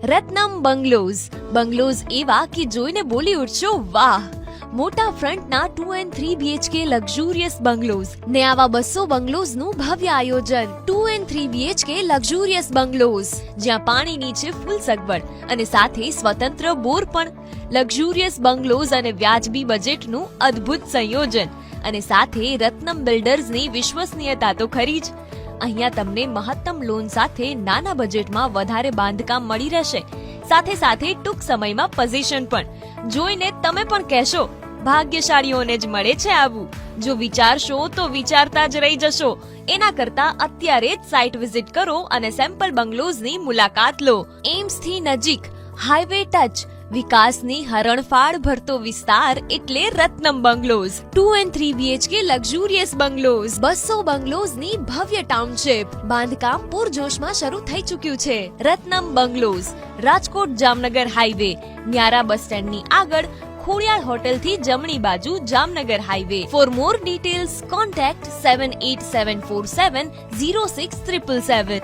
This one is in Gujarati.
રત્નમ બંગલોઝ એવા કે જોઈને બોલી ઉઠશો વાહ. મોટા ફ્રન્ટના 2 and 3 BHK લક્ઝુરિયસ બંગલોઝ ને આવા 200 બંગલોઝનું ભવ્ય આયોજન. 2 and 3 BHK લક્ઝુરિયસ બંગલોઝ જ્યાં પાણીની છે ફૂલ સગવડ અને સાથે સ્વતંત્ર બોર પણ. લક્ઝુરિયસ બંગલોઝ અને વ્યાજબી બજેટનું અદ્ભુત સંયોજન અને સાથે રત્નમ બિલ્ડર્સની વિશ્વસનીયતા તો ખરી જ. અહીંયા તમને મહત્તમ લોન સાથે નાના બજેટમાં વધારે બાંધકામ મળી રહેશે, સાથે સાથે ટૂંક સમયમાં પોઝિશન પણ. જોઈને તમે પણ કહેશો ભાગ્યશાળીઓને જ મળે છે આવું. જો વિચારશો તો વિચારતા જ રહી જશો. એના કરતા અત્યારે જ સાઇટ વિઝિટ કરો અને સેમ્પલ બંગલોઝની મુલાકાત લો. એમ્સથી નજીક, હાઈવે ટચ, વિકાસની હરણફાળ ભરતો વિસ્તાર એટલે Ratnam bungalows. 2 and 3 BHK luxurious bungalows, 200 બંગલોઝની ભવ્ય ટાઉનશિપ. બાંધકામ પૂરજોશમાં શરૂ થઈ ચૂક્યું છે. રત્નમ બંગલોઝ, રાજકોટ જામનગર હાઈવે, ન્યારા બસ સ્ટેન્ડની આગળ, ખોડિયાર હોટેલથી જમણી બાજુ, Jamnagar highway. For more details contact 78747 06777.